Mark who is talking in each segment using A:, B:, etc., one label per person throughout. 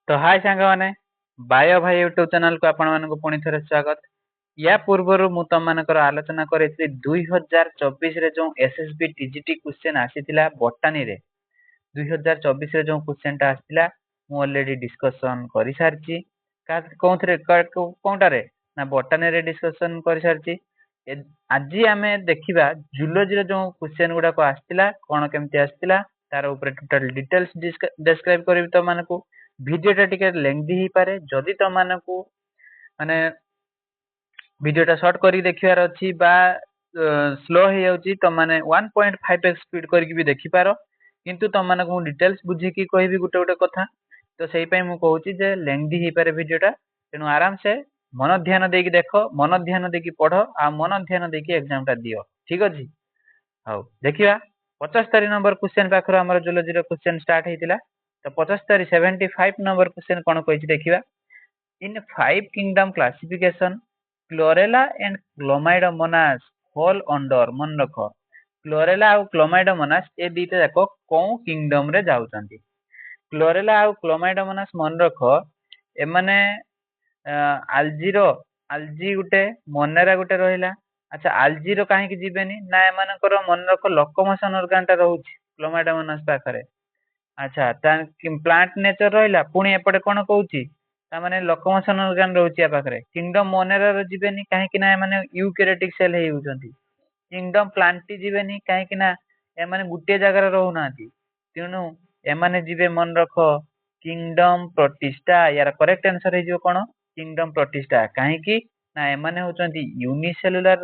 A: तो हाय सांगमाने बायो भाई YouTube channel को आपण मानक पुणी थे स्वागत। या पूर्व मु तुम मानकर आलोचना करी 2024 रे जो एसएसबी टीजीटी क्वेश्चन आसीथिला बोटानी रे 2024 रे जो क्वेश्चन टा आसीथिला मु ऑलरेडी डिस्कशन करि सारची कोनथरे कोनटारे ना बोटानी रे डिस्कशन करि सारची। आज आमे देखिबा जूलॉजी रे जो क्वेश्चन गुडा को आसीथिला कोन केमती आसीथिला तार ऊपर टोटल डिटेल्स डिस्क्राइब करिवि तो मानकू भिडियोटा टिके लेंथी ही पारे जदि तो मानकू माने भिडियोटा शॉर्ट करी देखिबार अछि बा स्लो हे जाउची तो माने 1.5x स्पीड करके भी देखि पारो किंतु तो मानकू डिटेल्स बुझी की कहबी गुटे गुटे कथा तो सेही पई मु कहूची जे लेंथी ही पारे भिडियोटा तेनु आराम से मन ध्यान देकी देखो मन ध्यान देकी पढ़ो आ मन ध्यान देकी एग्जाम टा दियो ठीक अछि। हाउ देखिबा 75 नंबर क्वेश्चन पाखरो हमर जूलॉजी रो क्वेश्चन स्टार्ट हेतिला तो 75 नंबर क्वेश्चन कोन कहछि देखिबा। In 5 kingdom classification chlorella and chlamydomonas fall under मन रखो क्लोरेला और क्लोमाइडोमोनास ए दीटा जाको कोन किंगडम रे जाउचंती। क्लोरेला और क्लोमाइडोमोनास मन रखो ए माने आल्जीरो आल्जी गुटे मोनेरा गुटे रहिला। अच्छा आल्जीरो काहे कि जीवेनी ना ए मानकर मन रखो लोकोमोशन ऑर्गन टा रहउची क्लोमाइडोमोनास पाखरे। अच्छा प्लांट नेचर रहिला पुणी एपटे कोन कहूची ता माने लोकोमोशन ऑर्गन रहउची आ पाखरे किंगडम मोनेरा रो जीवेनी काहे कि ना ए माने यूकैरियोटिक सेल हे होउचंती। किंगडम प्लांटी जीवेनी काहे कि ना ए माने गुटे जगह रे रहउ नांती तेनु ए माने जीवे मन रखो किंगडम प्रोटिस्टा यार करेक्ट आंसर हे जो कोन किंगडम प्रोटिस्टा काहे कि ना ए माने होउचंती यूनिसेलुलर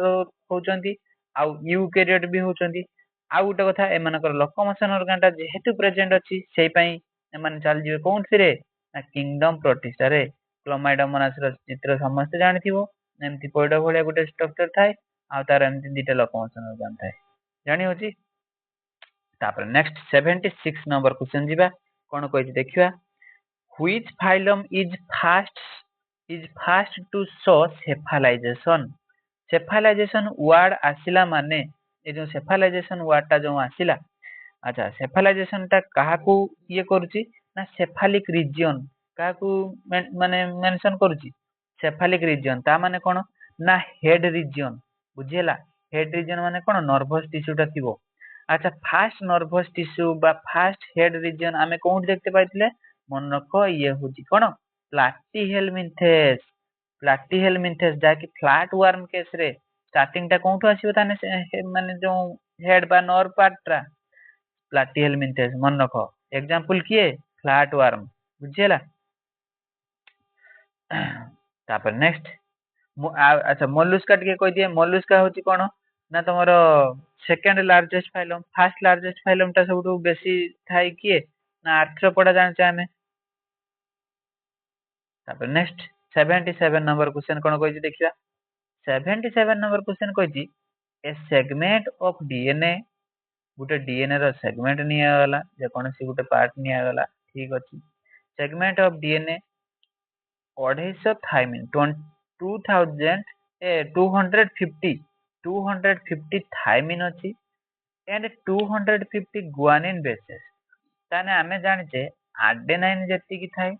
A: होउचंती आ यूकैरियोट भी होउचंती। आ गुटे कथा ए मानकर लोकोमोशन ऑर्गन टा जेहेतु प्रेजेंट अछि सेही पई ए माने चल जिवे कोनथि रे ना किंगडम प्रोटिस्टा रे। क्लोमाइडोमोनास रो चित्र समस्त जानिथिबो एमति पइडा भलिया गुटे स्ट्रक्चर थाए आ तार एमति दिटा लोकोमोशन ऑर्गन थाए जानि होची। तापर नेक्स्ट 76 नंबर क्वेश्चन जिबा कोन कहछि देखिबा। Which phylum is first to show cephalization. Cephalization word आसिला माने ए जो सेफालाइजेशन वर्ड टा जो आसिला अच्छा सेफालाइजेशन टा काहाकू ये करूची ना सेफालिक रीजन काहाकू माने मेंशन करूची सेफालिक रीजन ता माने कोन ना हेड रीजन बुझियला। हेड रीजन माने कोन नर्वस टिश्यू टा थिबो। अच्छा फास्ट नर्वस टिश्यू बा फास्ट हेड रीजन आमे कोन देखते पाइतिले मन रखो ये होची कोन प्लाटीहेलमिन्थेस जाकी फ्लैट वर्म केस रे स्टार्टिंग टा कोठो आसीबो ताने माने जो हेड बा नर्व पार्ट टा प्लाटीहेलमिन्थेस मन रखो एग्जांपल किए फ्लैट वर्म बुझियला। तापर नेक्स्ट अच्छा मोलुस्का टिके कहि दिए मोलुस्का होची कोन ना तमरो second largest phylum first largest phylum टा सबटू बेसी थाई किए ना आर्थ्रोपोडा जानचे आमे। तापर नेक्स्ट 77 नंबर क्वेश्चन कोन कहछि देखिबा। 77 नंबर क्वेश्चन कहछि ए सेगमेंट ऑफ डीएनए गुटे डीएनए रो सेगमेंट निया गला जे कोनसी गुटे पार्ट निया गला ठीक अछि। Segment of DNA 250 thymine 2000 250 thymine अछि एंड 250 गुआनिन बेसेस ताने आमे जानिचे आडेनाइन जेति की थाए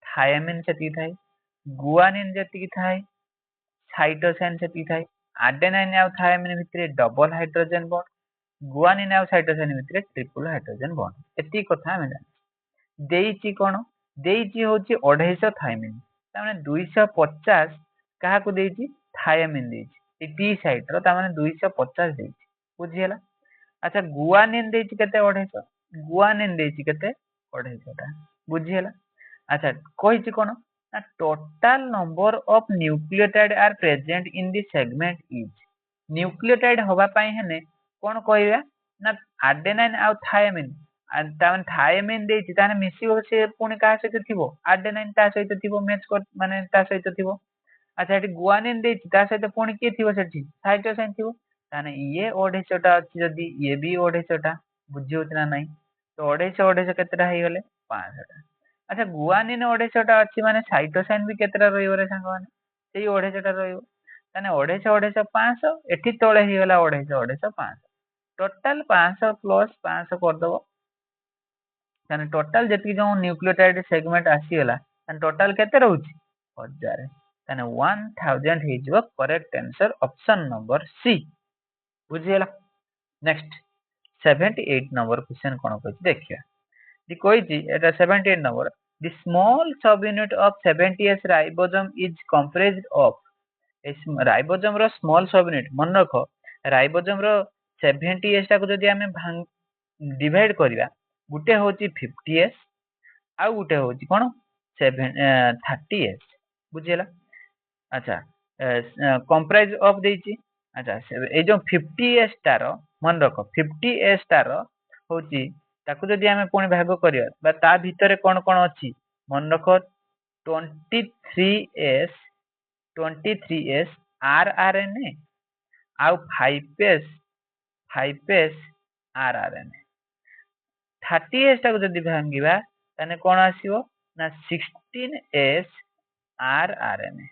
A: थायमिन सेति थाए गुआनिन जेति की थाए साइटोसिन सेति थाए। आडेनाइन आ थायमिन भितरे डबल हाइड्रोजन बॉन्ड गुआनिन आ साइटोसिन भितरे ट्रिपल हाइड्रोजन बॉन्ड एति कथा आमे जानि देइची कोन देइची होची 250 थाइमिन ताने 250 काहा को देइची थायमिन देइची ए टी साइट रो ताने 250 देइची बुझियला। अच्छा गुआनिन देइची केते 250 गुआनिन देइची केते 250 टा बुझियला। अच्छा कहिची कोन ना total number of nucleotide are present in the segment is nucleotide होबा पई हेने कोन कहइबा ना आडेनाइन आ थायमिन तान थायमिन देइची ताने मिसिबो से पुनी का सहित थिबो आडेनाइन ता सहित थिबो मैच कर माने ता सहित थिबो। अच्छा एटी गुआनिन देइची ता सहित पुनी के थिबो सेठी साइटोसिन थिबो ताने ये 250 टा अछि जदी ये भी 250 टा बुझियो तना नाही तो 250 केतेटा हे गले 500 टा। अच्छा गुआनिन 250 टा अछि माने साइटोसिन भी केतेटा रहिबो रे संग माने सेही 250 टा रहिबो ताने 250 500 एठी तळे हे गला 250 500 टोटल 500 प्लस 500 कर दबो ताने टोटल जति जो न्यूक्लियोटाइड सेगमेंट आसीगला ताने टोटल केते रहउची 1000 ताने 1000 हेजो correct answer option number C बुझियला नेक्स्ट 78 नंबर क्वेश्चन कोन कहछि देखिया दी कहछि एटा 78 नंबर the small sub unit of 70s ribosome is comprised of ribosome रो स्मॉल सब यूनिट मन रखो राइबोसोम रो 70s टा को जदि हमें डिवाइड करिया गुटे होची 50s आ गुटे होची कोन 30s बुझियला अच्छा कंप्राइज ऑफ देची अच्छा ए जो 50s टार मन रखो 50s टार होची ताकू जदि हमें पुणी भाग करिया बा ता भितरे कोन कोन अछि मन रखो 23s rRNA आउ 5s rRNA 30s टाको जदि भांगिबा ताने कोन आसीबो ना 16s rRNA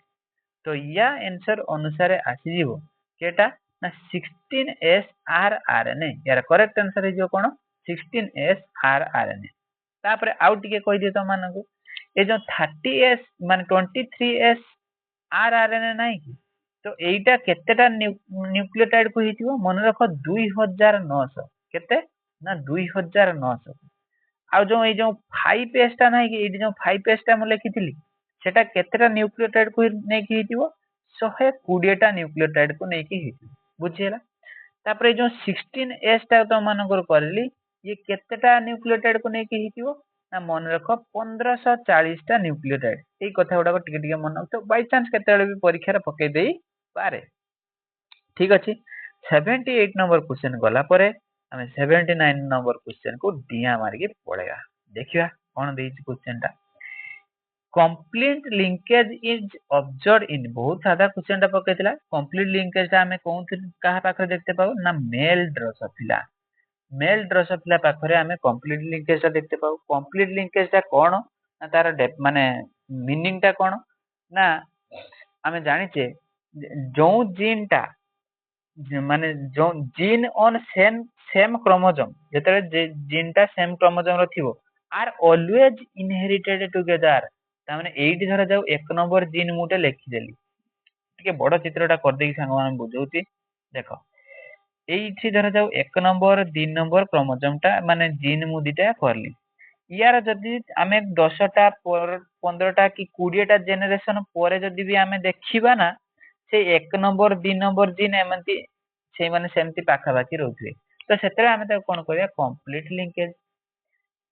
A: तो या आंसर अनुसार आसीबो केटा ना 16s rRNA यार करेक्ट आंसर हिजो कोन 16s rRNA तापरे आउ टिके कहि दियो त मानको ए जो 30s माने 23s rRNA नाही कि तो एइटा केतेटा न्यूक्लियोटाइड को हिथिबो मन रखो 2900 केते ना 2900 आ जो ए जो 5s टा नाही कि ए जो 5s टा म लिखिथिली सेटा केतेटा न्यूक्लियोटाइड को नै कि हिथिबो 120 टा न्यूक्लियोटाइड को नै कि हिथिबो बुझियला तापरे जो 16s टा तो मानकर करली ये केतेटा न्यूक्लियोटाइड को नै कि हिथिबो ना मन रखो 1540 टा न्यूक्लियोटाइड ए कथा गुडा टिके टिके मन तो बाय चांस केतेले भी परीक्षा रे पके देई पारे ठीक अछि 78 नंबर क्वेश्चन गला परे हमें 79 नंबर क्वेश्चन को डिया मार के पड़ेगा देखिया कोन देई क्वेश्चन टा complete linkage is observed in बहुत सादा क्वेश्चन टा पकेतिला कंप्लीट लिंकेज टा हमें कोन कहा पाखरे देखते पाऊ ना मेल ड्रोसोफिला पाखरे हमें कंप्लीट लिंकेज टा देखते पाऊ कंप्लीट लिंकेज टा कोन ना तार माने मीनिंग टा कोन ना हमें जानिचे जो जीन टा माने जो जीन ऑन सेम क्रोमोसोम जेतरे जीन टा सेम क्रोमोसोम रो थिबो आर ऑलवेज इनहेरिटेड टुगेदर ता माने एइटी धरा जाऊ एक नंबर जीन मुटे लिखि देली टिके बड़ चित्रटा कर देई संग मान बुझौती देखो एइठी धरा जाऊ एक नंबर 2 नंबर क्रोमोसोम टा माने जीन मु दिटा करली यार जदि आमे 10 टा 15 टा कि 20 टा जनरेशन परे जदि भी आमे देखिबा ना से एक नंबर 2 नंबर जीन एमंती से माने सेमती पाखा बाकी रहउथि तो सेतरे आमे त कोन करिया कंप्लीट लिंकेज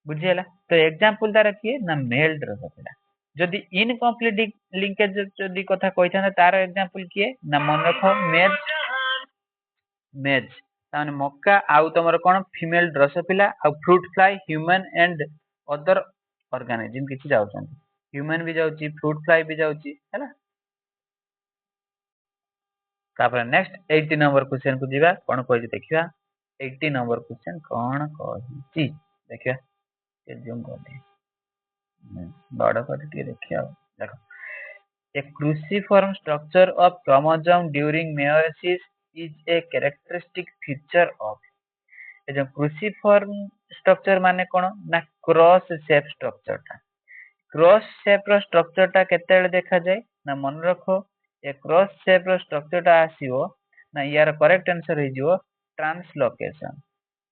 A: बुझियला तो एग्जांपल तार किए ना मेल ड्रोसोफिला जदि इनकम्प्लीट लिंकेज जदि कथा कहिथा तार एग्जांपल किए ना मन रखो मेज ताने मक्का आउ तमर कोन फीमेल ड्रोसोफिला आ fruit fly human and other organism किछि जाउछन ह्यूमन भी जाउची फ्रूट फ्लाई भी जाउची हैला तापर नेक्स्ट 80 नंबर क्वेश्चन को जीवा कोन कहि देखिया 80 नंबर क्वेश्चन कोन कहि देखिया के जूम कर दे बड़ा कर के देखिया देखो a cruciform structure of chromosome during meiosis is a characteristic feature of ए जो cruciform structure माने कोन ना क्रॉस शेप स्ट्रक्चर टा क्रॉस शेप रो स्ट्रक्चर टा केतेले देखा जाय ना मन रखो ए क्रॉस शेप रो स्ट्रक्चर टा आसीबो ना यार करेक्ट आंसर हे जिवो translocation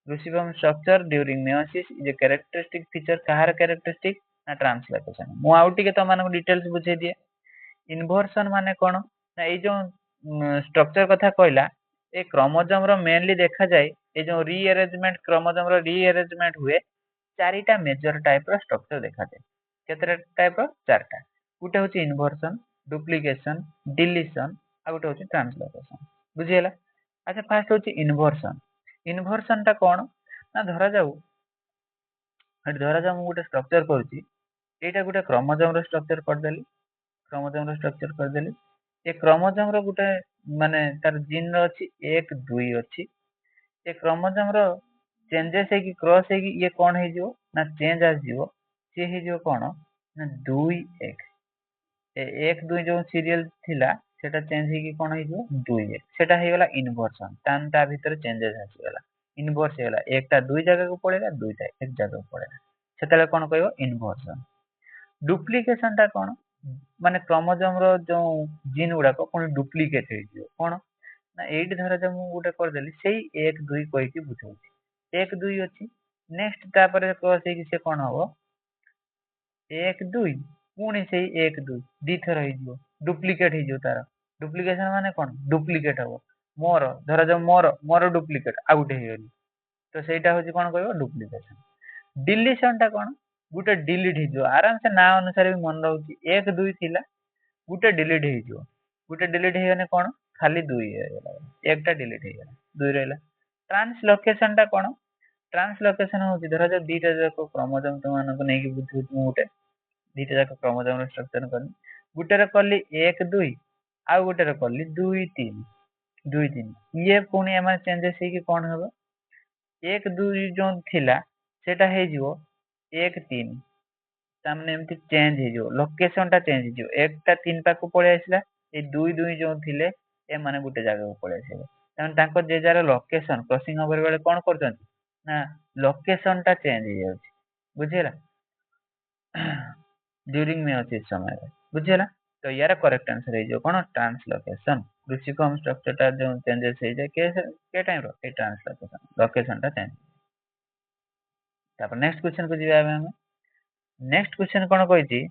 A: cruciform structure during meiosis is a characteristic feature Kahar characteristic ना ट्रांसलोकेशन मु आउटी के तो माने डिटेल्स बुझे दिए इन्वर्सन माने कोन ना ए जो स्ट्रक्चर कथा कहला ए क्रोमोसोम रो मेनली देखा जाय ए जो रीअरेंजमेंट क्रोमोसोम रो रीअरेंजमेंट हुए चारिटा मेजर टाइप रो स्ट्रक्चर देखा जाय केतरा टाइप रो चारटा गुटे होची इन्वर्सन डुप्लीकेशन डिलीशन आ गुटे होची ट्रांसलोकेशन बुझियला अच्छा फर्स्ट होची इन्वर्सन टा कोन ना धरा जाऊ मु गुटे स्ट्रक्चर करूची एटा गुटे क्रोमोसोम रो स्ट्रक्चर कर देली क्रोमोसोम रो स्ट्रक्चर कर देली ए क्रोमोसोम रो गुटे माने तार जीन रो अछि 1 2 अछि ए क्रोमोसोम रो चेंजेस है कि क्रॉस है कि ये कोन हे जो ना चेंज आ जिवो से हे जो कोन ना 2 1 ए 1 2 जो सीरियल थिला सेटा चेंज है कि कोन हे जो 2 1 सेटा हे गेला इन्वर्सन तान ता भीतर चेंजेस आसी गेला इन्वर्स हे गेला एकटा 2 जगह को पड़ेगा दुईटा एक जगह को पड़ेगा सेतेबेले कोन कहबो इनवर्जन। डुप्लीकेशन टा कोन माने क्रोमोसोम रो जो जीन गुडा को कोन डुप्लीकेट हे जियो कोन ना एट धर जो मु गुटे कर देली सेही 1 2 कहि कि बुझौछि 1 2 अछि नेक्स्ट तापर से कि से कोन हबो 1 2 पुणी से 1 2 दी थर हे जियो डुप्लीकेट हे जियो तार डुप्लीकेशन माने कोन डुप्लीकेट हबो मोर धर जो मोर डुप्लीकेट आ गुटे हे गली तो सेटा होछि कोन कहबो डुप्लीकेशन। डिलीशन टा कोन गुटे डिलीट हे जियो आराम से ना अनुसार भी मन रहउछि 1 2 थिला गुटे डिलीट हे जियो गुटे डिलीट हे गने कोन खाली 2 हे गेला एकटा डिलीट हे गेला 2 रहला। ट्रांसलोकेशन टा कोन ट्रांसलोकेशन होछि धर जो दीटा जाको क्रोमोसोम तो मानको को नै कि बुझु मु गुटे दीटा जाको क्रोमोसोम स्ट्रक्चर करनी गुटे रे करली 1 2 आ गुटे रे करली 2 3 2 3 ये पुणी एमा चेंजेस हे कि कोन हबो 1 2 जो थिला सेटा हे जिवो 1 3 सामने एमती चेंज हे जिवो लोकेशन टा चेंज हे जिवो एकटा 3 पाकु पळे आइसला ए 2 2 जो थिले ए माने गुटे जागा को पळे आइसले तन तांको जे जार लोकेशन क्रॉसिंग ओवर बेले कोन करछन ना लोकेशन टा चेंज हे जाउछि बुझिला ड्यूरिंग मेयोसिस समय बुझिला तो यार करेक्ट आंसर हे जो कोन ट्रांसलोकेशन क्रूसिफॉर्म स्ट्रक्चर टा जो चेंजेस हे जाय के टाइम रो ए ट्रांसलोकेशन लोकेशन टा चेंज तापर नेक्स्ट क्वेश्चन को जिबा हम नेक्स्ट क्वेश्चन कोन कहिछि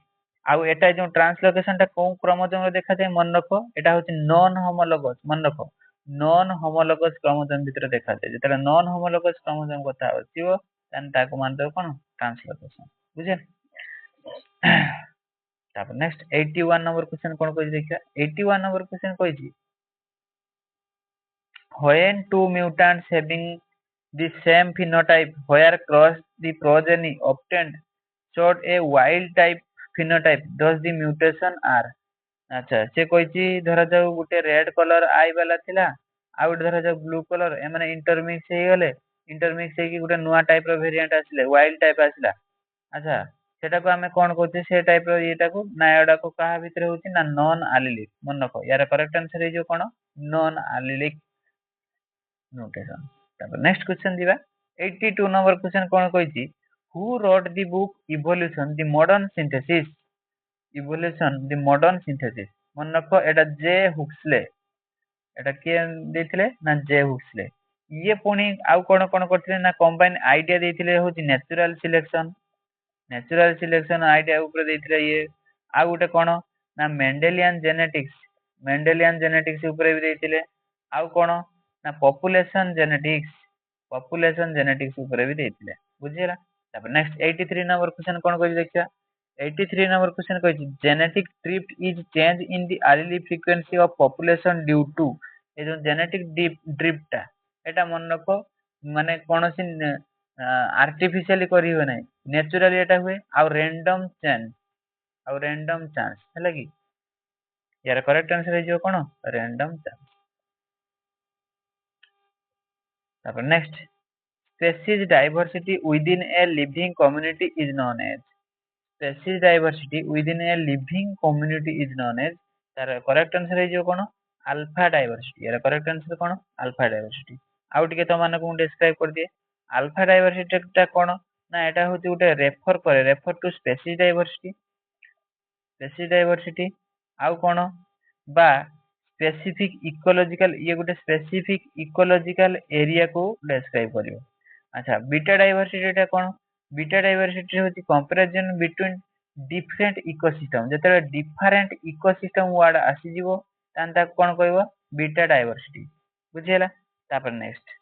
A: आउ एटा जो ट्रांसलोकेशन टा को क्रोमोसोम रे देखा जाय मन रखो एटा होछि नॉन होमोलोगस मन रखो नॉन होमोलोगस क्रोमोसोम भीतर देखा जाय जेतला नॉन होमोलोगस क्रोमोसोम कथा होतिबो तन ताको मान दो कोन ट्रांसलोकेशन बुझे तापर नेक्स्ट 81 नंबर क्वेश्चन कोन कहि देखिया 81 नंबर क्वेश्चन कहिछि when two mutants having the same phenotype where cross the progeny obtained showed a wild type phenotype thus the mutation are अच्छा से कहिछि धरा जाऊ गुटे रेड कलर आई वाला थिला आ गुटे धरा जाऊ ब्लू कलर ए माने इंटरमिक्स हे गेले इंटरमिक्स हे कि गुटे नुवा टाइप रो वेरिएंट आसिले वाइल्ड टाइप आसिला अच्छा सेटा को हमें कोन कहते से टाइप रो एटा को नायडा को कहा भीतर होछि ना नॉन एलिलिक मन रखो यार करेक्ट आंसर हे जो कोन नॉन एलिलिक म्यूटेशन तापर नेक्स्ट क्वेश्चन दिबा 82 नंबर क्वेश्चन कोन कहिछि who wrote the book evolution the modern synthesis evolution the modern synthesis मन रखो एटा जे हुक्सले एटा के देथिले ना जे हुक्सले ये पुणी आउ कोन कोन करथिले ना कंबाइन आईडिया देथिले होछि नेचुरल सिलेक्शन आईडिया ऊपर देथिले ये आ गुटे कोन ना मेंडेलियन जेनेटिक्स ऊपर भी देथिले आउ कोन ना पॉपुलेशन जेनेटिक्स ऊपर भी देथिले बुझिला तापर नेक्स्ट 83 नंबर क्वेश्चन कोन कहि देखिया 83 नंबर क्वेश्चन कहि genetic drift is change in the allele frequency of population due to a जो जेनेटिक ड्रिफ्ट टा एटा मन रखो माने कोनोसी आर्टिफिशियली करी हो नै नेचुरली एटा हुए आ रैंडम चांस हैला कि यार करेक्ट आंसर है जो कोन रैंडम चांस तापर next species diversity within a living community is known as species diversity within a living community is known as तार करेक्ट आंसर है जो कोन अल्फा डाइवर्सिटी यार करेक्ट आंसर कोन अल्फा डाइवर्सिटी आउ टिके तो माने को डिस्क्राइब कर दिए अल्फा डाइवर्सिटी टा कोन ना एटा होती गुटे रेफर टू स्पेसीज डाइवर्सिटी आउ कोन बा स्पेसिफिक इकोलॉजिकल ये गुटे स्पेसिफिक इकोलॉजिकल एरिया को डिस्क्राइब करियो अच्छा बीटा डाइवर्सिटी टा कोन बीटा डाइवर्सिटी होती कंपैरिजन बिटवीन डिफरेंट इकोसिस्टम जेते डिफरेंट इकोसिस्टम वर्ड आसी जीवो तान ता कोन कहबो बीटा डाइवर्सिटी बुझियला तापर नेक्स्ट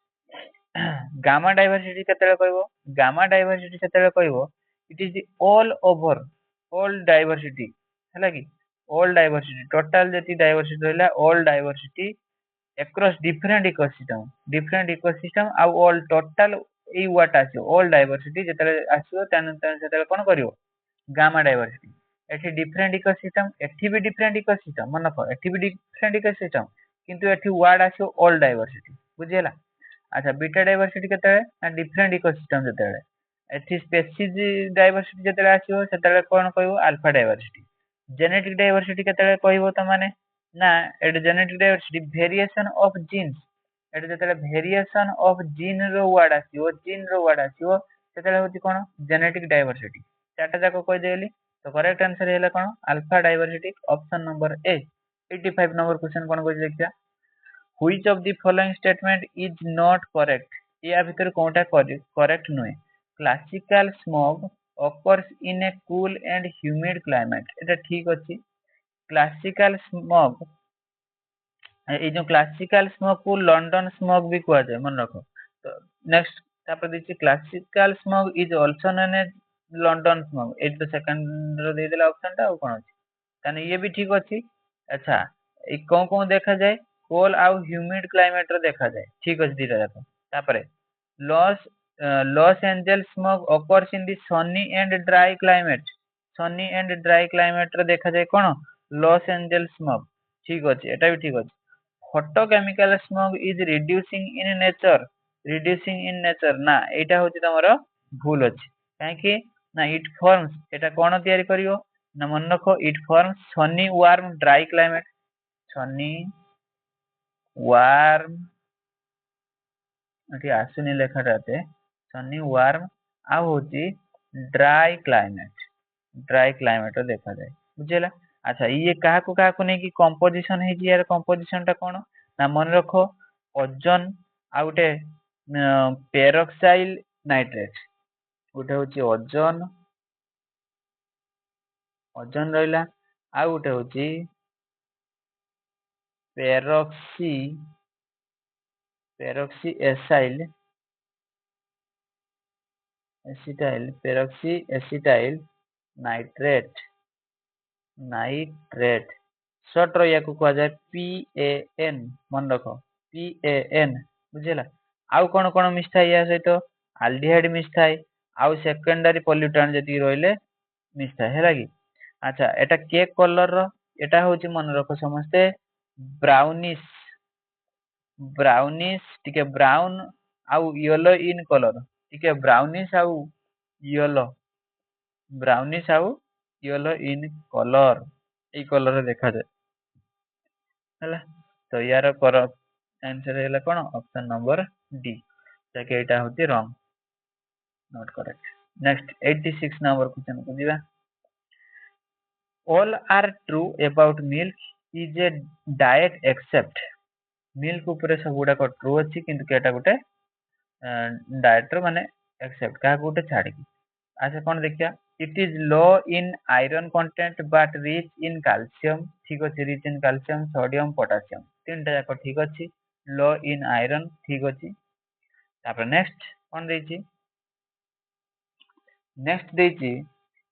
A: गामा डाइवर्सिटी केतेले कहबो गामा डाइवर्सिटी सेतेले कहबो it is the all over all diversity हैला कि ऑल डाइवर्सिटी टोटल जति डाइवर्सिटी रहला all diversity across different ecosystem आ ऑल टोटल ए व्हाट आछो ऑल डाइवर्सिटी जेतेले आछो तन सेतेले कोन करियो गामा डाइवर्सिटी एठी डिफरेंट इकोसिस्टम एठी भी डिफरेंट इकोसिस्टम मन को एठी भी डिफरेंट इकोसिस्टम किंतु एठी वर्ड आछो ऑल डाइवर्सिटी बुझियला अच्छा बीटा डाइवर्सिटी केतेले ना डिफरेंट इकोसिस्टम जेतेले एठी स्पेसीज डाइवर्सिटी जेतेले आछो सेतेले कोन कहबो अल्फा डाइवर्सिटी जेनेटिक डाइवर्सिटी केतेले कहबो त माने ना एट genetic diversity variation of genes एट जेतेले वेरिएशन ऑफ जीन रो वर्ड आछो सेतेबेले होची कोन जेनेटिक डायवर्सिटी चारटा जाको कहि देली तो करेक्ट आंसर हैला कोन alpha diversity option number A 85 number question कोन कहि देखिया which of the following statement is not correct या भीतर कोनटा करेक्ट नुए classical smog occurs in a cool and humid climate এটা ঠিক ଅଛି क्लासिकल स्मॉग ये जो क्लासिकल स्मॉग को लंडन स्मॉग भी कुआ जाए मन रखो तो नेक्स्ट तापर देखिए classical smog is also known as London smog ए तो सेकंड रो दे देला ऑप्शन टा कोन अछि ताने ये भी ठीक अछि अच्छा ए कोन देखा जाए कोल आउ ह्यूमिड क्लाइमेट रो देखा जाए ठीक अछि दीटा देखो तापर loss Los Angeles smog occurs in the sunny and dry climate sunny and dry climate रो देखा जाए कोन लॉस एंजल्स स्मॉग ठीक अछि एटा भी ठीक अछि photochemical smog is reducing in nature ना एटा होची तमरो भूल अछि काहे कि ना इट फॉर्म्स एटा कोन तयारी करियो ना मन रखो it forms sunny warm dry climate sunny warm एटी आसुनी लेखाटाते सनी वार्म आ होची ड्राई क्लाइमेट देखा जाए बुझेला अच्छा ये काहा को नहीं कि कंपोजिशन है यार कंपोजिशन टा कोन ना मन रखो ओजोन आ उटे पेरोक्साइल नाइट्रेट उटे होची ओजोन ओजोन रहिला आ उटे होची peroxy acyl peroxy acetyl nitrate short रो या को कहा जाए PAN मन रखो PAN बुझेला आउ कोन कोन मिस्था या सहित एल्डिहाइड मिस्था आउ सेकेंडरी पोल्यूटेंट जति रोइले मिस्था हैला कि अच्छा एटा के कलर रो एटा होची मन रखो समस्ते ब्राउनिश टिके ब्राउन आउ येलो इन कलर टिके ब्राउनिश आउ yellow in colour A colour देखा जाए हैला तो यार करेक्ट आंसर हैला कोन ऑप्शन नंबर डी ताकि एटा होती wrong not correct next 86 number question को दिबा all are true about milk is a diet except milk ऊपर सब गुडा को ट्रू अछि किंतु केटा गुटे डाइट रो माने एक्सेप्ट का गुटे छाडी अच्छा कोन देखिया it is low in iron content but rich in calcium ठीक अछि rich in calcium sodium potassium तीनटा जाक ठीक अछि लो इन आयरन ठीक अछि तापर नेक्स्ट कोन देछि नेक्स्ट देछि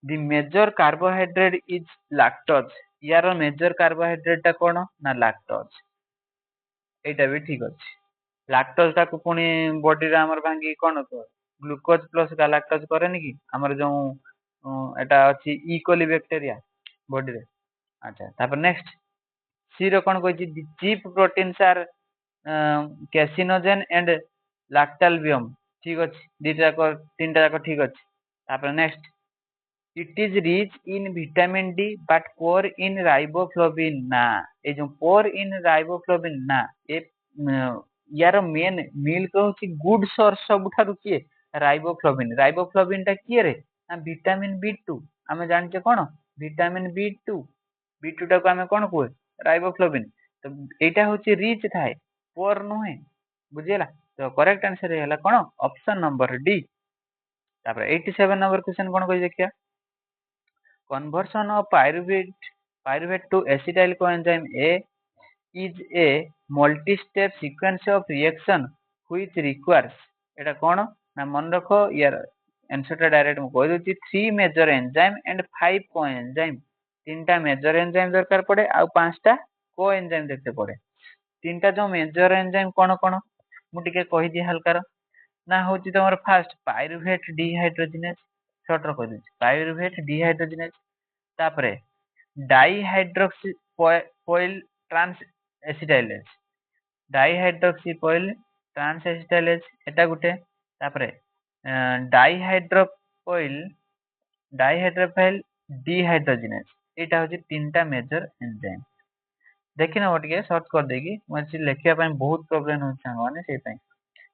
A: the major carbohydrate is lactose यार मेजर कार्बोहाइड्रेट ता कोन ना लैक्टोज एटा भी ठीक अछि लैक्टोज ता को पुनी बॉडी रे हमर भांगी कोन को ग्लूकोज प्लस गैलेक्टोज करेनी कि हमर जो एटा अछि ई कोली बैक्टीरिया बॉडी रे अच्छा तापर नेक्स्ट सी रो कोन कहछि the chief proteins are caseinogen and lactalbumin ठीक अछि दीटा को तीनटा को ठीक अछि तापर next it is rich in vitamin D but poor in riboflavin ना ए जो पोर इन राइबोफ्लाविन ना ए यार मेन मिल्क होची गुड सोर्स सबठारु किए राइबोफ्लाविन टा किए रे ना विटामिन बी2 आमे जानचे कोन विटामिन बी2 टा को आमे कोन कोए राइबोफ्लाविन तो एटा होची रिच थाए पोर नहे बुझियला तो करेक्ट आंसर हैला कोन ऑप्शन नंबर डी तापर 87 नंबर क्वेश्चन कोन कहि देखिया conversion of pyruvate to acetyl coenzyme A is a multi-step sequence of reaction which requires एटा कोन ना मन रखो यार आंसर टा डायरेक्ट म कहि दोची 3 मेजर एंजाइम एंड 5 कोएंजाइम तीनटा मेजर एंजाइम दरकार पड़े आ पांचटा कोएंजाइम देखते पड़े तीनटा जो मेजर एंजाइम कोन कोन मु टिके कहि दि हल्का ना होची तमर फर्स्ट पाइरुवेट डिहाइड्रोजिनेज शॉर्ट रो कहि दोची पाइरुवेट डिहाइड्रोजिनेज तापरे डाइहाइड्रोक्सी पोइल ट्रांस एसिटाइलेज एटा गुटे तापरे डाइहाइड्रोपाइल डिहाइड्रोजिनेज एटा होची तीनटा मेजर एंजाइम देखिन ओटिके सर्च कर देगी मछि लेखिया पय बहुत प्रॉब्लम होछ माने सेहि पय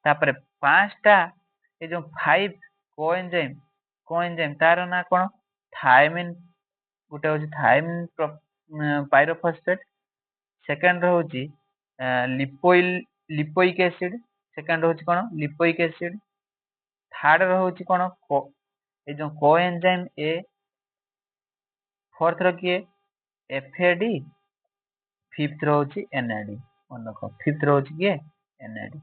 A: तापरे पांचटा ए जो 5 कोएंजाइम तार ना कौन थायमिन गोटे हूँ थायमिन पायरोफस्फेट सेकेंड हूँ लिपोइल लिपोइक एसिड सेकेंड हूँ कौन लिपोइक एसिड थर्ड हूँ कौन ये जो कोएंजाइम ए फोर्थ किए एफएडी फिफ्थ रोची एनएडी मन रख फिफ्थ रोची किए एनएडी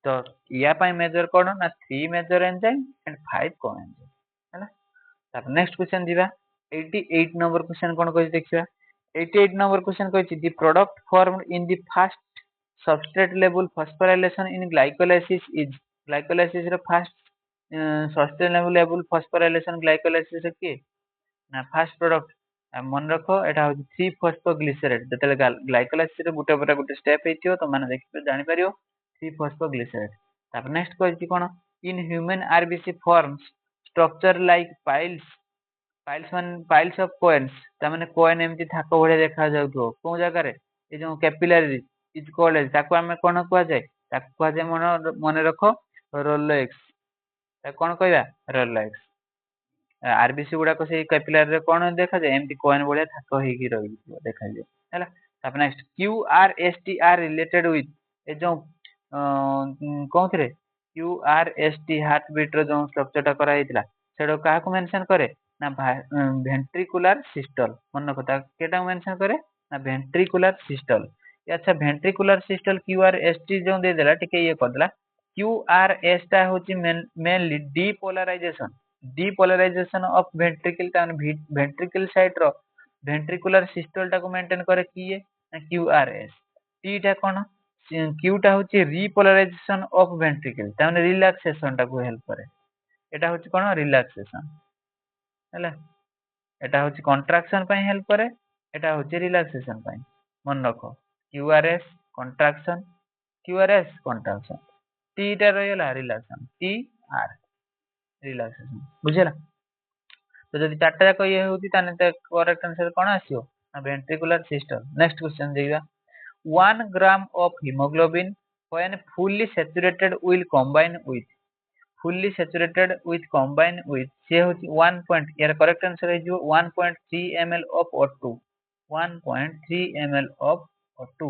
A: तो या मेजर कौन ना 3 मेजर एंजाइम एंड 5 कोएंजाइम है नेक्स्ट क्वेश्चन दिबा 88 नंबर क्वेश्चन कौन कहि देखिबा 88 नंबर क्वेश्चन कहि the product formed in the first substrate level phosphorylation in glycolysis is glycolysis रो first sustainable level phosphorylation glycolysis रो किए ना फर्स्ट प्रोडक्ट मन रख एटा हो 3 फॉस्फोग्लिसरेट जतले ग्लाइकोलाइसिस रे गुटे पर गुटे स्टेप हेतियो तो माने देखि जानि परियो 3 फॉस्फोग्लिसरेट तापर नेक्स्ट कहछि कोन in human RBC forms structure like piles of coins ता माने कोएन एमति थाको भळे देखा जाउथो को जगह रे ए जो कैपिलरी इज कॉल्ड एज ताको हमें कोन कुआ जाय ताको कुआ जाय मन रखो रोलेक्स ता कोन कहबा रोलेक्स आरबीसी गुडा को से कैपिलरी रे कोन देखा जाय एमति कोएन भळे थाको हेकी रही देखा जाय हैला तापर नेक्स्ट क्यूआरएसटी आर रिलेटेड विथ ए जो कोथरे क्यूआरएसटी हार्ट बीट रो जो स्ट्रक्चर टा करा हितला सेडो काहा को मेंशन करे ना वेंट्रिकुलर सिस्टल मन कथा केटा मेंशन करे ना वेंट्रिकुलर सिस्टल अच्छा वेंट्रिकुलर सिस्टल क्यूआरएसटी जो दे देला टिके ये कर देला क्यूआरएस टा होची मेनली डीपोलराइजेशन ऑफ वेंट्रिकल ता वेंट्रिकल साइड रो वेंट्रिकुलर सिस्टल टा को मेंटेन करे किए ना क्यूआरएस टी टा कोन क्यू टा होची रिपोलराइजेशन ऑफ वेंट्रिकल ता माने रिलैक्सेशन टा को हेल्प करे एटा होची कोन रिलैक्सेशन हैला एटा होची कंट्राक्शन पय हेल्प करे एटा होची रिलैक्सेशन पय मन रखो क्यूआरएस कंट्राक्शन टी टा रहला रिलैक्सेशन टी आर रिलैक्सेशन बुझेला तो जदि चारटा जाक ये होती ताने त करेक्ट आंसर कोन आसियो वेंट्रिकुलर सिस्टम नेक्स्ट क्वेश्चन देगा 1 gram of hemoglobin when fully saturated will combine with से होची 1 point यार करेक्ट आंसर है जो 1.3 ml of O2 1.3 ml of O2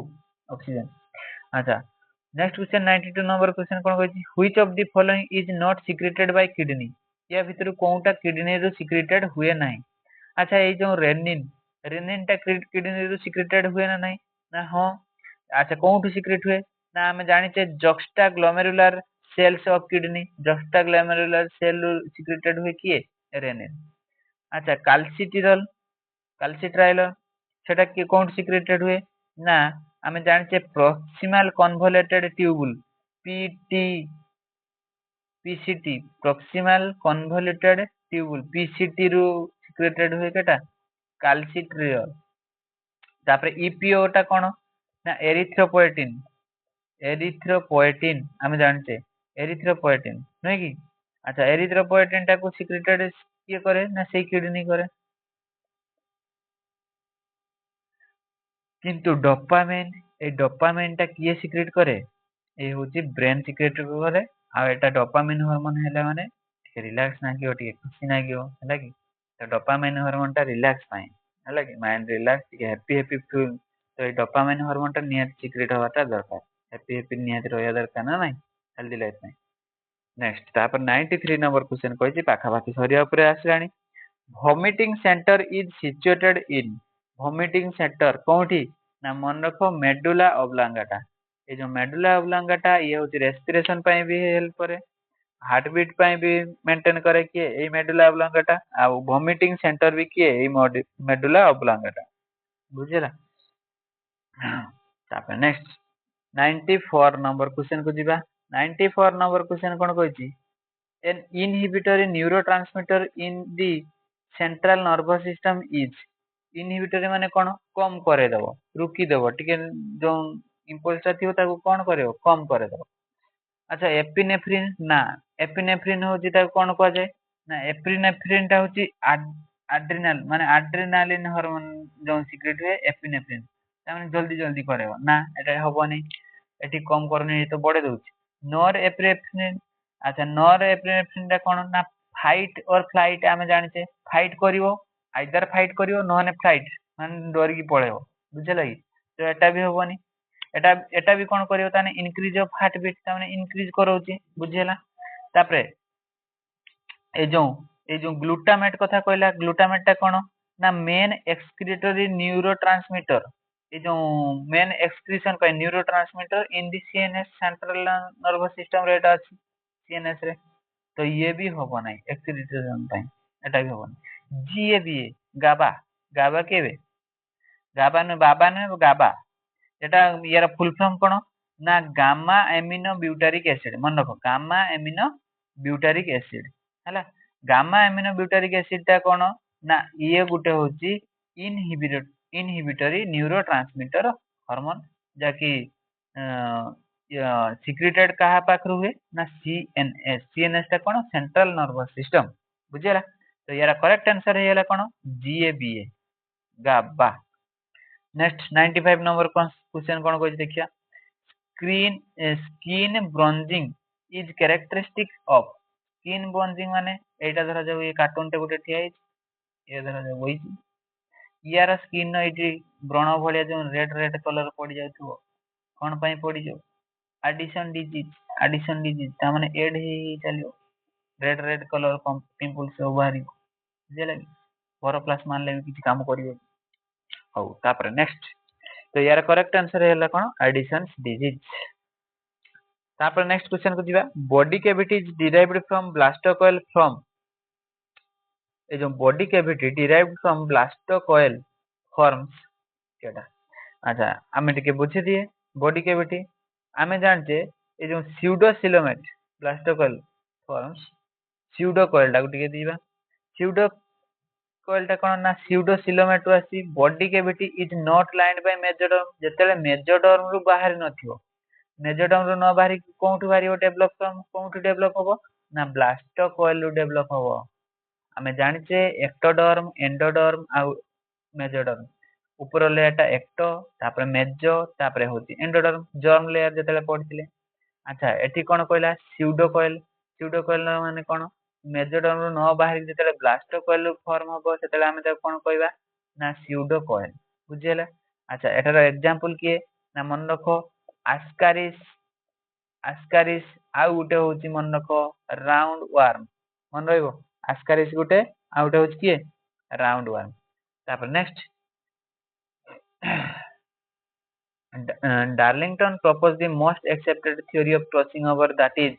A: oxygen अच्छा नेक्स्ट क्वेश्चन 92 नंबर क्वेश्चन कोन कहछि which of the following is not secreted by kidney या भितर कोनटा किडनी रो सीक्रेटेड हुए नाही अच्छा ए जो रेनिन टा किडनी रो सीक्रेटेड हुए ना नाही ना हां अच्छा कोठु सीक्रेट हुए ना हम जानि छे juxtaglomerular cells of kidney juxtaglomerular cell secreted हुए किए रेनिन अच्छा कैल्सिट्रायल सेटा के कोन सीक्रेटेड हुए ना हम जानि छे proximal convoluted tubule PT PCT proximal convoluted tubule PCT रो सीक्रेटेड हुए केटा कैल्सिट्रियल तापर ईपीओ टा कोन ना एरिथ्रोपोएटिन हम जानते एरिथ्रोपोएटिन नहीं कि अच्छा एरिथ्रोपोएटिन टा को सीक्रेटेड ये करे ना से किडनी करे किंतु डोपामिन टा किए सीक्रेट करे ए होची ब्रेन सीक्रेट करे आ एटा डोपामिन हार्मोन हैला माने रिलैक्स ना कियो टिके खुशी ना कियो हैला कि तो डोपामिन हार्मोन टा रिलैक्स पाए हैला कि माइंड रिलैक्स हैप्पी फील तो ये डोपामिन हार्मोन टा नियत सीक्रेट होवाटा दरकार हैप्पी नियत रहया दरकार ना नहीं हेल्दी लाइफ में नेक्स्ट तापर 93 नंबर क्वेश्चन कहछि पाखा पाखी सरिया ऊपर आसलानी vomiting centre is situated in vomiting centre कोठी ना मन रखो मेडुला ऑब्लांगाटा ये जो मेडुला ऑब्लांगाटा ये होची रेस्पिरेशन पय भी हेल्प करे हार्ट बीट पय भी मेंटेन करे कि ए मेडुला ऑब्लांगाटा आ वॉमिटिंग सेंटर भी कि ए मेडुला ऑब्लांगाटा बुझिला तापर नेक्स्ट 94 नंबर क्वेश्चन को जीवा 94 नंबर क्वेश्चन कोन कहछि an inhibitory neurotransmitter in the central nervous system is inhibitory माने कोन कम करे दबो रुकी दबो टिके जो इंपल्स थियो ताको कोन करयो कम करे दबो अच्छा एपिनेफ्रिन ना एपिनेफ्रिन होची ताको कोन कहै जाय ना एपिनेफ्रिन ता होची एड्रिनल माने एड्रेनालिन हार्मोन जो सीक्रेट है एपिनेफ्रिन ताने जल्दी जल्दी करेबो ना एटा हबोनी एटी कम करनी तो बडे दउची नॉर एपिनेफ्रिन अच्छा नॉर एपिनेफ्रिन ता कोन ना फाइट और फ्लाइट आम जाने फाइट कर आइदर फाइट कर ना फ्लाइट मान डरिकी पड़ेब बुझल कि तो एटा भी हेनी एटा भी कौन कर increase of heart beat increase कराऊँ बुझीला तापरे ए जो ग्लूटामेट कथा कहला ग्लूटामेट टा कौन ना मेन एक्सक्रीटरी न्यूरो ट्रांसमीटर ये जो मेन एक्सक्रीशन का न्यूरो ट्रांसमीटर इन दी सीएनएस सेंट्रल नर्वस सिस्टम रे एटा अछि सीएनएस रे तो ये भी होबो नाही एक्सक्रीशन टाइम एटा भी होबो नाही जीएबीए गाबा गाबा केबे गाबा न बाबा न गाबा एटा यार फुल फॉर्म कौन ना गामा एमिनो ब्यूटारिक एसिड मन रख गामा एमिनो ब्यूटारिक एसिड है गामा एमिनो ब्यूटारिक एसिड टा कौन ना ये गोटे हूँ इनहिबिटरी न्यूरो ट्रांसमीटर हार्मोन जाकि सिक्रेटेड कहा पाखर हुए ना सीएनएस सीएनएस टा कौन सेंट्रल नर्वस सिस्टम बुझेगा तो यार करेक्ट आंसर है कौन G A B A GABA next 95 number question कौन कह देखिया skin bronzing is characteristic of skin bronzing माने एटा धरा जाऊ ये कार्टून टे गोटे ठिया ये धरा जाऊ वही यार स्किन ये व्रण भाया जो रेड रेड कलर पड़ जाऊ कौन पाई पड़ जाऊ आडिशन डिजीज तामाने एड ही चलियो रेड रेड कलर पिंपल्स सब बाहरी बुझे लगे बोरोप्लास्ट मानले भी किसी काम करियो हौ तापर नेक्स्ट तो यार करेक्ट आंसर है कौन एडिशन डिजीज तापर नेक्स्ट क्वेश्चन को जीवा body cavity is derived from blastocoel from ए जो body cavity derived from blastocoel forms केटा अच्छा आमे टिके बुझी दिए बॉडी कैविटी आमे जानचे ए जो स्यूडोसिलोमेट ब्लास्टोकॉइल फॉर्म्स स्यूडोकॉइल टा टिके दीवा स्यूडो कॉइल टा कौन ना स्यूडोसिलोमेट आसी body cavity is not lined by mesoderm जेतेले मेजोडर्म रु बाहर नथियो मेजोडर्म रु न बाहरी कोठु बाहरी डेवलप फ्रॉम कोठु डेवलप होबो ना ब्लास्टोकॉइल रु डेवलप होबो आमे जानिचे एक्टोडर्म एंडोडर्म आ मेजोडर्म ऊपर लेयर टा एक्टो तापर मेजो तापर होची एंडोडर्म जर्म लेयर जेतेले पड़थिले अच्छा एठी कोन कहला स्यूडोकॉइल माने कोन मेजोडर्म रु न बाहरी जेतेले ब्लास्टोकॉइल फॉर्म होबो सेतेले आमे ताको कोन कहबा ना स्यूडोकॉइल बुझियला अच्छा एटार एग्जांपल किए ना मन रखो आस्कारिस आस्कारिस आउ गुटे होची मन रखो राउंड वार्म मन रहइबो आस्कारिस गुटे आउ गुटे होची किए राउंड वार्म तापर next Darlington proposed the most accepted theory of crossing over that is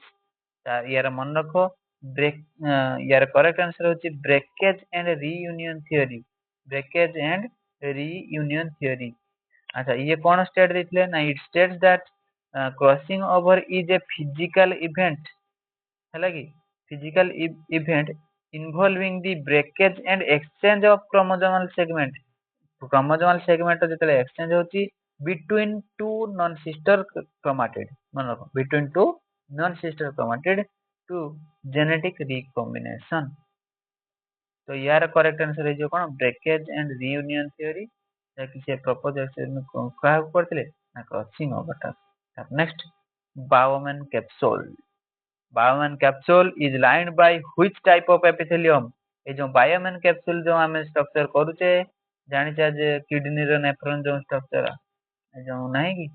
A: यार मन रखो ब्रेक यार करेक्ट आंसर होची breakage and reunion theory breakage and reunion theory अच्छा ये कौन स्टेट देथिले ना it states that crossing over is a physical event है कि physical event involving the breakage and exchange of chromosomal segment जेतेले एक्सचेंज होची between two non-sister chromatid मन रखो between two non-sister chromatid to genetic recombination तो यार correct answer है जो कौन ब्रेकेज एंड रीयूनियन थ्योरी जाकि से प्रपोज कहा करथिले ना क्रॉसिंग ओवर टा next Bowman capsule is lined by which type of epithelium ए जो बायोमैन कैप्सूल जो हमें स्ट्रक्चर करूचे जानि छ जे किडनी रो नेफ्रॉन जो स्ट्रक्चर जो नहीं कि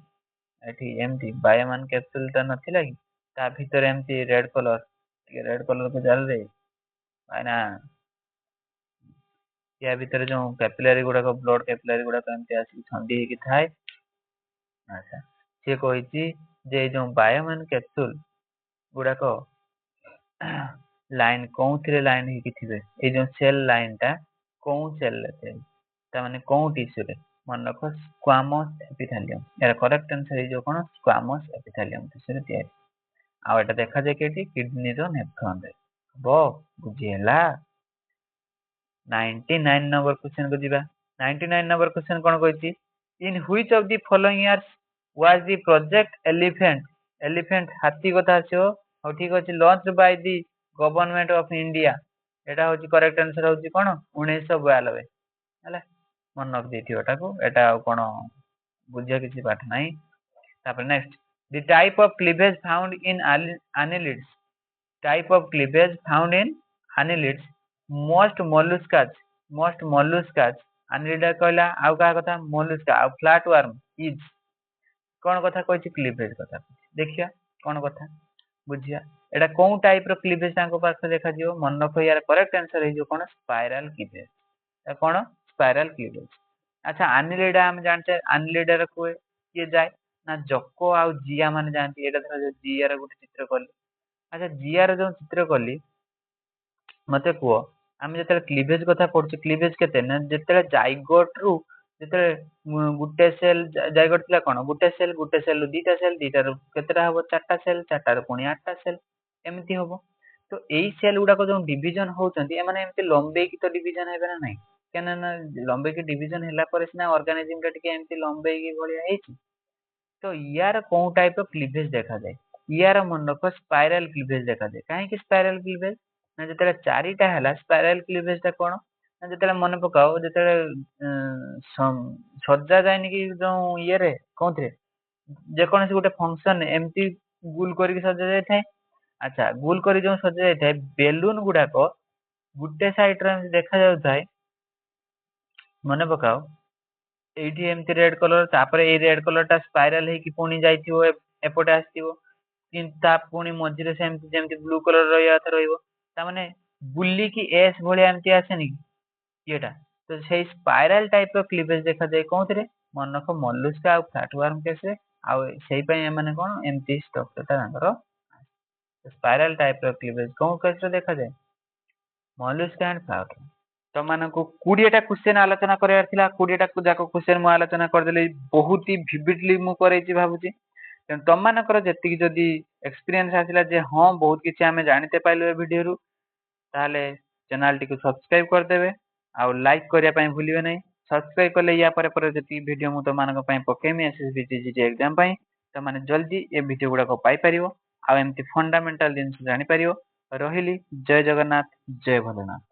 A: एठी एमती बायोमैन कैप्सूल ता नथिला कि ता भीतर एमती रेड कलर को जाल रे मायना या भीतर जो कैपिलरी गुडा को ब्लड कैपिलरी गुडा एमती आसी ठंडी कि थाए अच्छा से कहिची जे जो बायोमैन कैप्सूल गुडा को लाइन कोउथिरे लाइन ही थिबे ए जो सेल लाइन टा कोउ सेल लेते ता माने कोउ टिश्यू रे मन रखो स्क्वामस एपिथेलियम यार करेक्ट आंसर है जो कोन स्क्वामस एपिथेलियम टिश्यू रे तैयारी आ एटा देखा जाय केटी किडनी रो नेफ्रॉन रे बो बुझियला 99 नंबर क्वेश्चन को जीवा 99 नंबर क्वेश्चन कोन कहछि in which of the following years was the project elephant हाथी कथा छो हो ठीक अछि launch by the government of India एटा होछि करेक्ट आंसर होछि कोन 1992 हला मन रख देथियो एटा को एटा कोन बुझिया किछि पाठ नाही तापर next the type of cleavage found in annelids type of cleavage found in annelids, most molluscas annelida କହିଲା ଆଉ କାହା କଥା mollusca ଆଉ flatworm is କଣ କଥା କହିଛି କ୍ଲିଭେଜ କଥା ଦେଖିବା କଣ କଥା ବୁଝିବା ଏଟା କୋଉ ଟାଇପ ର କ୍ଲିଭେଜ ତାଙ୍କ ପାଖରେ ଦେଖାଯିବ ମନେ ରଖ ୟାର କରେକ୍ଟ ଆନ୍ସର ହେଇଯିବ କଣ ସ୍ପାଇରାଲ କ୍ଲିଭେଜ ଏ କଣ ସ୍ପାଇରାଲ କ୍ଲିଭେଜ ଆଚ୍ଛା ଆନିଲିଡା ଆମେ ଜାଣିଛେ ଆନିଲିଡା ର କିଏ ଯାଏ ନା ଜକ ଆଉ ଜିଆ ମାନେ ଯାଆନ୍ତି ଏଇଟା ଧର ଜିଆର ଗୋଟେ ଚିତ୍ର କଲି ଆଚ୍ଛା ଜିଆର ଯୋଉ ଚିତ୍ର କଲି ମତେ କୁହ ଆମେ ଯେତେବେଳେ କ୍ଲିଭେଜ କଥା ପଢୁଛେ କ୍ଲିଭେଜ କେତେ ନା ଯେତେବେଳେ ଜାଇଗୋଟ ରୁ ଯେତେବେଳେ ଗୋଟେ ସେଲ ଜାଇଗୋଟ ଥିଲା କଣ ଗୋଟେ ସେଲ ରୁ ଦିଟା ସେଲ ଦିଟାରୁ କେତେଟା ହବ ଚାରିଟା ସେଲ ଚାରିଟାରୁ ପୁଣି ଆଠଟା ସେଲ ଏମିତି ହବ ତ ଏଇ ସେଲ ଗୁଡାକ ଯୋଉ ଡିଭିଜନ ହଉଛନ୍ତି ଏମାନେ ଏମିତି ଲମ୍ବେଇକି ତ ଡିଭିଜନ ହେବେ ନା ନାଇଁ କାହିଁକି ନା ଲମ୍ବେଇକି ଡିଭିଜନ ହେଲା ପରେ ସିନା ଅର୍ଗାନିଜିମ ଟା ଟିକେ ଏମିତି ଲମ୍ବେଇକି ଭଳିଆ ହେଇଛି ତ ୟାର କୋଉ ଟାଇପ ର କ୍ଲିଭେଜ ଦେଖାଯାଏ ୟାର ମନେ ରଖ ସ୍ପାଇରାଲ କ୍ଲିଭେଜ ଦେଖାଯାଏ କାହିଁକି ସ୍ପାଇରାଲ କ୍ଲିଭେଜ ନା ଯେତେବେଳେ ଚାରିଟା ହେଲା ସ୍ପାଇରାଲ କ୍ଲିଭେଜ ଟା କଣ ନା ଯେତେବେଳେ ମନେ ପକାଅ ଯେତେବେଳେ ସଜା ଯାଏନି କି ଯୋଉ ଇଏରେ କୋଉଥିରେ ଯେକୌଣସି ଗୋଟେ ଫଙ୍କସନ ଏମିତି ଗୁଲ କରିକି ସଜା ଯାଇଥାଏ ଆଚ୍ଛା ଗୁଲ କରି ଯୋଉ ସଜା ଯାଇଥାଏ ବେଲୁନ ଗୁଡାକ ଗୋଟେ ସାଇଡ ରେ ଏମିତି ଦେଖା ଯାଉଥାଏ ମନେ ପକାଅ ଏଇଠି ଏମିତି ରେଡ କଲର ତାପରେ ଏଇ ରେଡ କଲର ଟା ସ୍ପାଇରାଲ ହେଇକି ପୁଣି ଯାଇଥିବ ଏପଟେ ଆସିଥିବ କିନ୍ତୁ ତା ପୁଣି ମଝିରେ ସେମିତି ଯେମିତି ବ୍ଲୁ କଲର ରହିବା କଥା ରହିବ ତାମାନେ ବୁଲିକି ଏସ୍ ଭଳିଆ ଏମିତି ଆସେନି କି ଇଏଟା ତ ସେଇ ସ୍ପାଇରାଲ ଟାଇପ ର କ୍ଲିଭେଜ ଦେଖାଯାଏ କୋଉଥିରେ ମନେ ରଖ ମଲୁସ୍କା ଆଉ ଫ୍ଲାଟୱାର୍ମ କେସରେ ଆଉ ସେଇ ପାଇଁ ଏମାନେ କଣ ଏମିତି ଷ୍ଟ୍ରକ୍ଚର ଟା ତାଙ୍କର ସ୍ପାଇରାଲ ଟାଇପ ର କ୍ଲିଭେଜ କୋଉ କେସରେ ଦେଖାଯାଏ ମଲୁସ୍କା ଆଣ୍ଡ ଫ୍ଲାଟୱାର୍ମ ତମାନଙ୍କୁ 20ଟା କ୍ୱେଶ୍ଚନ ଆଲୋଚନା କରିବାର ଥିଲା 20ଟା ଯାକ କ୍ୱେଶ୍ଚନ ମୁଁ ଆଲୋଚନା କରିଦେଲି ବହୁତ ହି ଭିଭିଡଲି ମୁଁ କରେଇଛି ଭାବୁଛି ତେଣୁ ତମମାନଙ୍କର ଯେତିକି ଯଦି ଏକ୍ସପିରିଏନ୍ସ ଆସିଲା ଯେ ହଁ ବହୁତ କିଛି ଆମେ ଜାଣିତେ ପାଇଲୁ ଏ ଭିଡିଓରୁ ତାହେଲେ ଚ୍ୟାନେଲଟିକୁ ସବସ୍କ୍ରାଇବ କରିଦେବେ ଆଉ ଲାଇକ୍ କରିବା ପାଇଁ ଭୁଲିବେ ନାହିଁ ସବସ୍କ୍ରାଇବ କଲେ ୟା ପରେ ଯେତିକି ଭିଡିଓ ମୁଁ ତମମାନଙ୍କ ପାଇଁ ପକେଇମି ଏସଏସବି ଜିଡି ଏକ୍ଜାମ ପାଇଁ ତମାନେ ଜଲ୍ଦି ଏ ଭିଡିଓ ଗୁଡାକ ପାଇପାରିବ ଆଉ ଏମିତି ଫଣ୍ଡାମେଣ୍ଟାଲ ଜିନିଷ ଜାଣିପାରିବ ରହିଲି ଜୟ ଜଗନ୍ନାଥ ଜୟ ଭୋଲେନାଥ